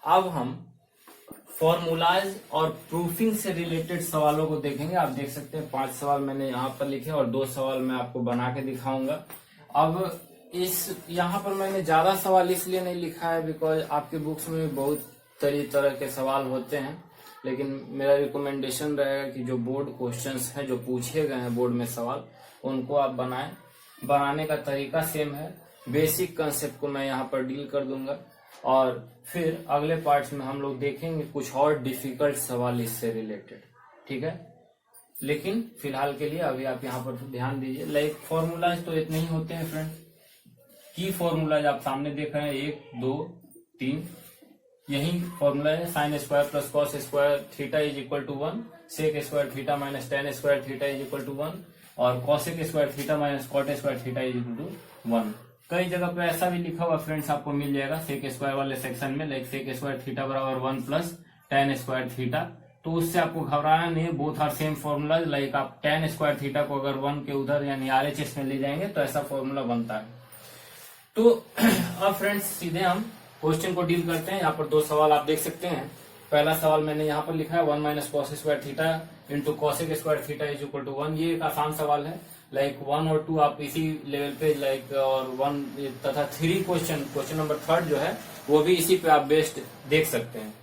अब हम फॉर्मूलाज और प्रूफिंग से रिलेटेड सवालों को देखेंगे। आप देख सकते हैं 5 सवाल मैंने यहाँ पर लिखे और 2 सवाल मैं आपको बना के दिखाऊंगा। अब यहाँ पर मैंने ज्यादा सवाल इसलिए नहीं लिखा है बिकॉज आपके बुक्स में बहुत तरह के सवाल होते हैं, लेकिन मेरा रिकमेंडेशन रहेगा कि जो बोर्ड क्वेश्चंस हैं, जो पूछे गए हैं बोर्ड में सवाल, उनको आप बनाएं। बनाने का तरीका सेम है, बेसिक कंसेप्ट को मैं यहाँ पर डील कर दूंगा और फिर अगले पार्ट्स में हम लोग देखेंगे कुछ और डिफिकल्ट सवाल इससे रिलेटेड, ठीक है। लेकिन फिलहाल के लिए अभी आप यहाँ पर ध्यान दीजिए। लाइक फॉर्मूलाज तो इतने ही होते हैं फ्रेंड। की फॉर्मूलाज आप सामने देख रहे हैं 1 2 3, यही फॉर्मूला है। Sine square plus cos square theta is equal to 1, sec square theta minus tan square theta is equal to 1 और cosec square theta minus cot square theta is equal to 1। कई जगह पे ऐसा भी लिखा हुआ फ्रेंड्स आपको मिल जाएगा सेक स्क्वायर वाले सेक्शन में, लाइक सेक स्क्वायर थीटा बराबर 1 प्लस टेन स्क्वायर थीटा। तो उससे आपको घबराना नहीं है, both are same formula. Like आप टेन स्क्वायर थीटा को अगर 1 के उधर यानी RHS में ले जाएंगे तो ऐसा फॉर्मूला बनता है। तो अब फ्रेंड्स सीधे हम क्वेश्चन को डील करते हैं। यहाँ पर 2 सवाल आप देख सकते हैं। पहला सवाल मैंने यहाँ पर लिखा है 1 minus cos square theta into cosec square theta is equal to 1। ये एक आसान सवाल है। लाइक 1 और 2 आप इसी लेवल पे लाइक और 1 तथा 3 क्वेश्चन नंबर 3 जो है वो भी इसी पे आप बेस्ड देख सकते हैं।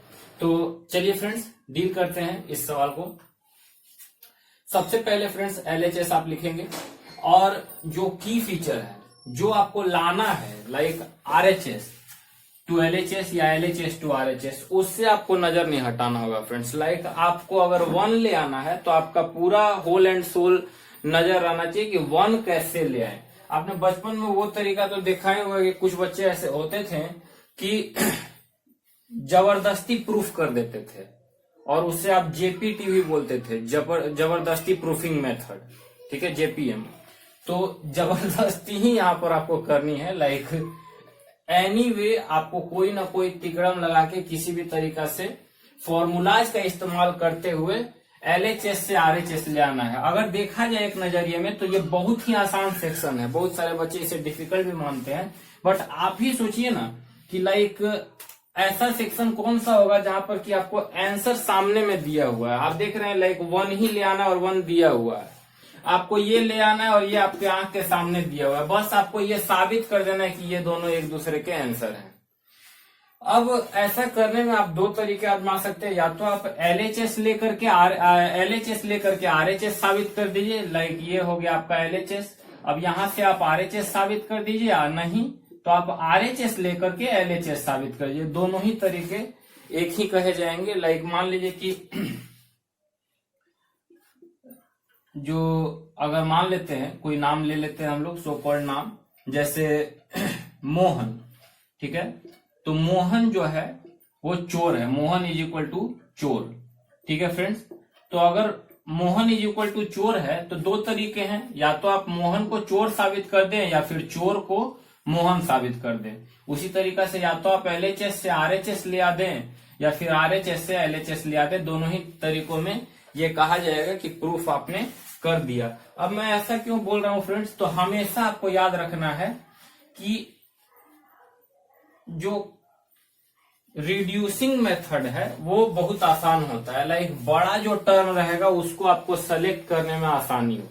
तो चलिए फ्रेंड्स डील करते हैं इस सवाल को। सबसे पहले फ्रेंड्स LHS आप लिखेंगे और जो की फीचर है जो आपको लाना है लाइक RHS टू LHS या LHS टू RHS, उससे आपको नजर नहीं हटाना होगा फ्रेंड्स। लाइक आपको अगर 1 ले आना है तो आपका पूरा होल एंड सोल नजर आना चाहिए कि 1 कैसे ले आए। आपने बचपन में वो तरीका तो देखा ही होगा कि कुछ बच्चे ऐसे होते थे कि जबरदस्ती प्रूफ कर देते थे और उससे आप JPT भी बोलते थे, जबरदस्ती प्रूफिंग मेथड, ठीक है, JPM। तो जबरदस्ती ही यहाँ पर आपको करनी है। लाइक एनीवे आपको कोई ना कोई तिकड़म लगा के किसी भी तरीका से फॉर्मूलाज का इस्तेमाल करते हुए LHS से RHS ले आना है। अगर देखा जाए एक नजरिए में तो ये बहुत ही आसान सेक्शन है। बहुत सारे बच्चे इसे डिफिकल्ट भी मानते हैं, बट आप ही सोचिए ना कि लाइक ऐसा सेक्शन कौन सा होगा जहां पर कि आपको आंसर सामने में दिया हुआ है। आप देख रहे हैं लाइक 1 ही ले आना और 1 दिया हुआ है, आपको ये ले आना है और ये आपके आंख के सामने दिया हुआ है। बस आपको ये साबित कर देना है कि ये दोनों एक दूसरे के आंसर हैं। अब ऐसा करने में आप 2 तरीके आजमा सकते हैं। या तो आप LHS लेकर के RHS साबित कर दीजिए, लाइक ये हो गया आपका LHS। अब यहां से आप RHS साबित कर दीजिए, या नहीं तो आप RHS लेकर के LHS साबित कर दीजिए। दोनों ही तरीके एक ही कहे जाएंगे। लाइक मान लीजिए कि जो अगर मान लेते हैं कोई नाम ले लेते हैं हम लोग, सो कॉल्ड नाम, जैसे मोहन, ठीक है। तो मोहन जो है वो चोर है, मोहन इज इक्वल टू चोर, ठीक है फ्रेंड्स। तो अगर मोहन इज इक्वल टू चोर है तो 2 तरीके हैं, या तो आप मोहन को चोर साबित कर दें या फिर चोर को मोहन साबित कर दें। उसी तरीका से या तो आप LHS से RHS ले आ दें या फिर RHS से LHS ले आ दें। दोनों ही तरीकों में ये कहा जाएगा कि प्रूफ आपने कर दिया। अब मैं ऐसा क्यों बोल रहा हूं फ्रेंड्स, तो हमेशा आपको याद रखना है कि जो रिड्यूसिंग मेथड है वो बहुत आसान होता है। लाइक बड़ा जो टर्म रहेगा उसको आपको सेलेक्ट करने में आसानी हो।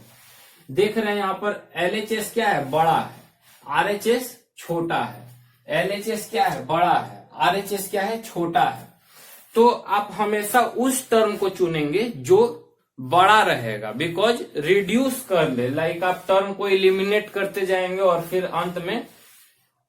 देख रहे हैं यहाँ पर LHS क्या है, बड़ा है, RHS छोटा है। LHS क्या है, बड़ा है, RHS क्या है, छोटा है। तो आप हमेशा उस टर्म को चुनेंगे जो बड़ा रहेगा, बिकॉज रिड्यूस कर ले। लाइक आप टर्म को इलिमिनेट करते जाएंगे और फिर अंत में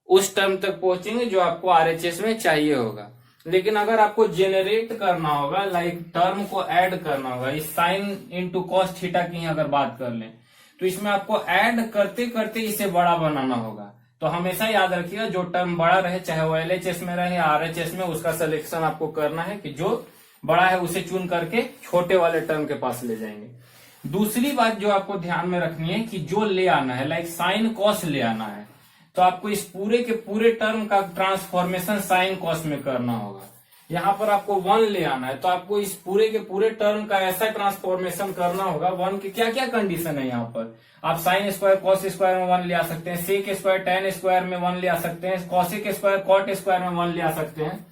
उस टर्म तक पहुंचेंगे जो आपको RHS में चाहिए होगा। लेकिन अगर आपको जेनरेट करना होगा, लाइक टर्म को ऐड करना होगा, इस साइन इंटू कॉस थीटा की अगर बात कर लें तो इसमें आपको ऐड करते करते इसे बड़ा बनाना होगा। तो हमेशा याद रखिएगा जो टर्म बड़ा रहे, चाहे वो LHS में रहे या RHS में, उसका सिलेक्शन आपको करना है कि जो बड़ा है उसे चुन करके छोटे वाले टर्म के पास ले जाएंगे। दूसरी बात जो आपको ध्यान में रखनी है कि जो ले आना है, लाइक साइन कॉस ले आना है, तो आपको इस पूरे के पूरे टर्म का ट्रांसफॉर्मेशन साइन कॉस में करना होगा। यहाँ पर आपको 1 ले आना है तो आपको इस पूरे के पूरे टर्म का ऐसा ट्रांसफॉर्मेशन करना होगा। 1 की क्या क्या कंडीशन है यहाँ पर, आप साइन स्क्वायर कॉस स्क्वायर में 1 ले आ सकते हैं, सेक स्क्वायर टेन स्क्वायर में 1 ले आ सकते हैं, कॉसेक स्क्वायर कॉट स्क्वायर में 1 ले आ सकते हैं।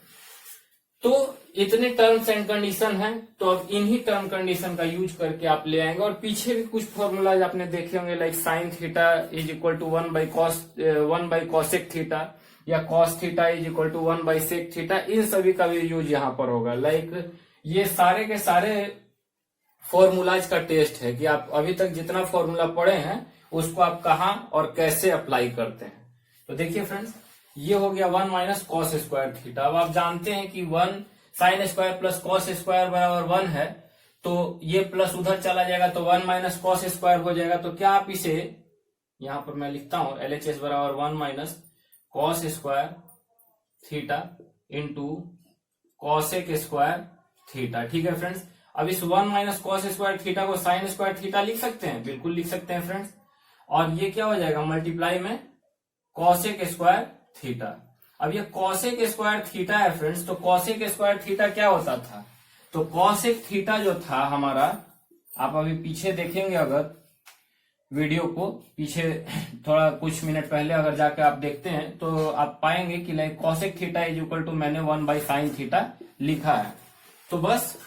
तो इतने टर्म्स एंड कंडीशन हैं, तो अब इन्हीं टर्म कंडीशन का यूज करके आप ले आएंगे। और पीछे भी कुछ फॉर्मूलाज आपने देखे होंगे, like sine theta is equal to 1/cosec theta, या cos theta is equal to 1/sec theta. इन सभी का भी यूज यहाँ पर होगा। लाइक ये सारे के सारे फॉर्मूलाज का टेस्ट है कि आप अभी तक जितना फॉर्मूला पढ़े हैं उसको आप कहाँ और कैसे अप्लाई करते हैं। तो देखिए फ्रेंड्स, ये हो गया 1 माइनस कॉस स्क्वायर थीटा। अब आप जानते हैं कि 1 sign square plus cos square बराबर 1 है, तो ये प्लस उधर चला जाएगा तो 1 माइनस कॉस स्क्वायर हो जाएगा। तो क्या आप इसे यहां पर मैं लिखता हूं, LHS बराबर 1 minus cos square theta into cosec square theta. ठीक है फ्रेंड्स, अब इस 1 माइनस कॉस स्क्वायर थीटा को साइन स्क्वायर थीटा लिख सकते हैं, बिल्कुल लिख सकते हैं फ्रेंड्स। और ये क्या हो जाएगा, मल्टीप्लाई में कॉसेक स्क्वायर थीटा। अब ये कॉसेक स्क्वायर थीटा है फ्रेंड्स, तो कॉसेक स्क्वायर थीटा क्या होता था, तो कॉसेक थीटा जो था हमारा, आप अभी पीछे देखेंगे अगर वीडियो को पीछे थोड़ा कुछ मिनट पहले अगर जाके आप देखते हैं तो आप पाएंगे कि like cosec theta is equal to मैंने 1/साइन थीटा लिखा है। तो बस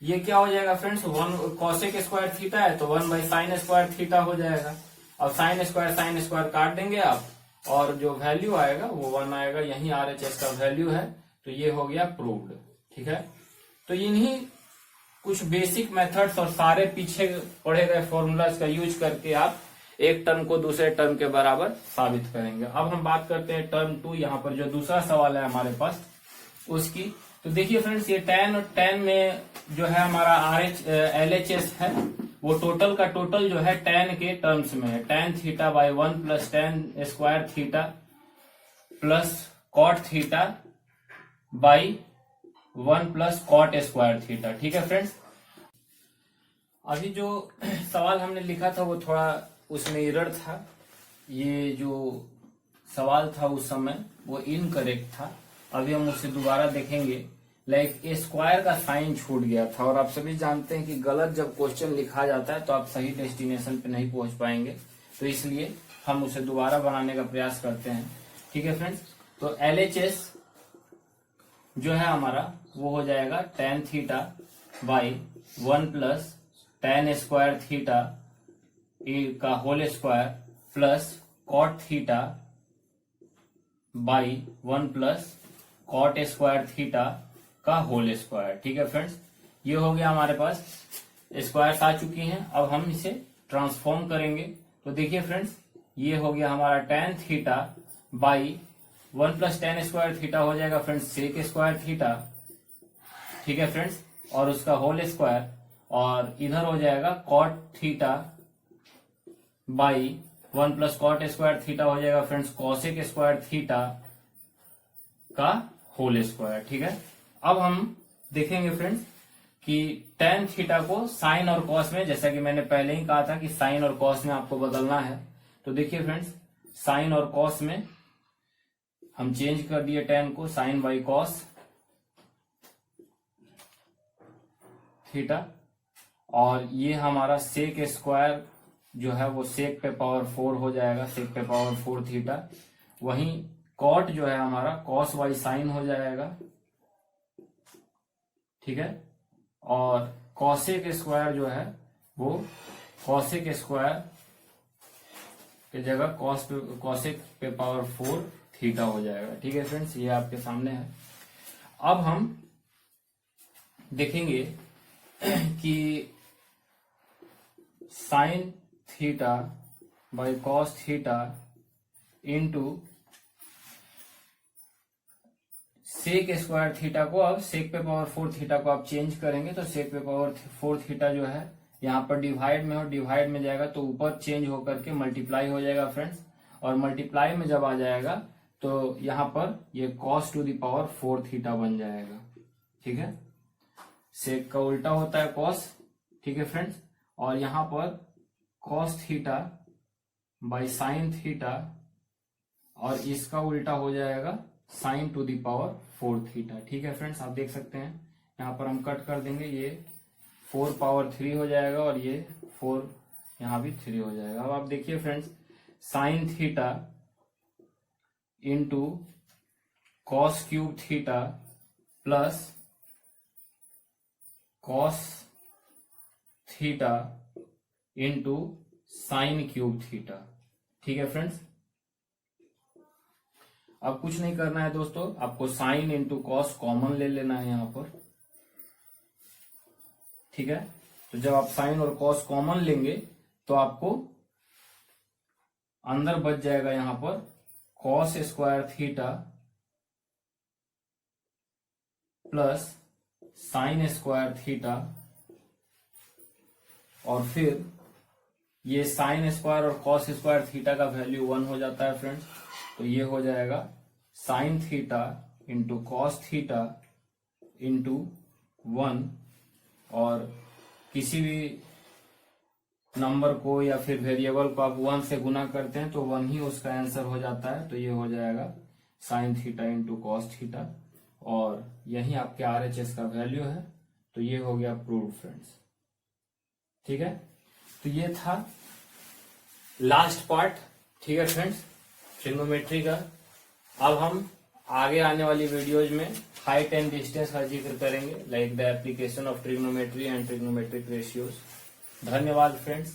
ये क्या हो जाएगा फ्रेंड्स, 1 कॉसेक स्क्वायर थीटा है तो 1/साइन स्क्वायर थीटा हो जाएगा। अब साइन स्क्वायर काट देंगे आप, और जो वैल्यू आएगा वो 1 आएगा, यही RHS का वैल्यू है। तो ये हो गया प्रूव्ड। ठीक है, तो इन्हीं कुछ बेसिक मेथड्स और सारे पीछे पढ़े गए फॉर्मूलाज का यूज करके आप एक टर्म को दूसरे टर्म के बराबर साबित करेंगे। अब हम बात करते हैं टर्म 2, यहाँ पर जो दूसरा सवाल है हमारे पास उसकी। तो देखिए फ्रेंड्स, ये tan में जो है हमारा LHS है, वो टोटल का टोटल जो है tan के टर्म्स में है। tan theta by 1 plus tan square theta plus cot theta by 1 plus cot square theta. ठीक है फ्रेंड्स, अभी जो सवाल हमने लिखा था वो थोड़ा उसमें एरर था। ये जो सवाल था उस समय वो इनकरेक्ट था। अभी हम उसे दोबारा देखेंगे। लाइक स्क्वायर का साइन छूट गया था, और आप सभी जानते हैं कि गलत जब क्वेश्चन लिखा जाता है तो आप सही डेस्टिनेशन पे नहीं पहुंच पाएंगे, तो इसलिए हम उसे दोबारा बनाने का प्रयास करते हैं। ठीक है फ्रेंड्स, तो LHS जो है हमारा वो हो जाएगा tan theta by 1 plus tan square theta का whole square plus cot theta by 1 plus cot square theta का होल स्क्वायर। ठीक है फ्रेंड्स, ये हो गया हमारे पास, स्क्वायर्स आ चुकी हैं। अब हम इसे ट्रांसफॉर्म करेंगे। तो देखिए फ्रेंड्स, ये हो गया हमारा tan theta by 1 plus tan square theta हो जाएगा फ्रेंड्स सेक स्क्वायर थीटा। ठीक है फ्रेंड्स, और उसका होल स्क्वायर, और इधर हो जाएगा cot theta by 1 plus cot square theta हो जाएगा फ्रेंड्स कॉसेक स्क्वायर थीटा का होल स्क्वायर। ठीक है, अब हम देखेंगे फ्रेंड्स कि tan थीटा को साइन और कॉस में, जैसा कि मैंने पहले ही कहा था कि साइन और कॉस में आपको बदलना है। तो देखिए फ्रेंड्स, साइन और कॉस में हम चेंज कर दिए tan को साइन बाई कॉस थीटा, और ये हमारा सेक स्क्वायर जो है वो सेक पे पावर 4 हो जाएगा, सेक पे पावर 4 थीटा। वहीं कॉट जो है हमारा कॉस बाई साइन हो जाएगा। ठीक है, और कॉसेक स्क्वायर जो है वो कॉसेक स्क्वायर की जगह कॉसेक पे पावर 4 थीटा हो जाएगा। ठीक है फ्रेंड्स, ये आपके सामने है। अब हम देखेंगे कि sine theta by cos theta into sec square theta को, अब सेक पे पावर 4 थीटा को आप चेंज करेंगे तो सेक पे पावर 4 थीटा जो है यहाँ पर डिवाइड में, और डिवाइड में जाएगा तो ऊपर चेंज होकर के मल्टीप्लाई हो जाएगा फ्रेंड्स, और मल्टीप्लाई में जब आ जाएगा तो यहाँ पर ये cos two the power 4 theta बन जाएगा। ठीक है, सेक का उल्टा होता है कॉस। ठीक है फ्रेंड्स, और यहाँ पर cos theta by sine theta, और इसका उल्टा हो जाएगा sine to the power 4 theta. ठीक है फ्रेंड्स, आप देख सकते हैं यहाँ पर हम कट कर देंगे, ये 4 पावर 3 हो जाएगा और ये 4 यहाँ भी 3 हो जाएगा। अब आप देखिए friends, sine theta into cos cube theta plus cos theta into sine cube theta. ठीक है फ्रेंड्स, अब कुछ नहीं करना है दोस्तों, आपको साइन इंटू कॉस कॉमन ले लेना है यहां पर। ठीक है, तो जब आप साइन और कॉस कॉमन लेंगे तो आपको अंदर बच जाएगा यहां पर cos square theta plus sine square theta, और फिर ये साइन स्क्वायर और कॉस स्क्वायर थीटा का वैल्यू 1 हो जाता है फ्रेंड्स, तो ये हो जाएगा sine theta into cos theta into 1, और किसी भी नंबर को या फिर वेरिएबल को आप 1 से गुना करते हैं तो 1 ही उसका आंसर हो जाता है, तो ये हो जाएगा sine theta into cos theta, और यही आपके RHS का वैल्यू है। तो ये हो गया प्रूव्ड फ्रेंड्स। ठीक है, तो ये था लास्ट पार्ट। ठीक है फ्रेंड्स, ट्रिग्नोमेट्री का। अब हम आगे आने वाली वीडियोज में हाइट एंड डिस्टेंस का जिक्र करेंगे, like the application of trigonometry and trigonometric ratios. धन्यवाद फ्रेंड्स।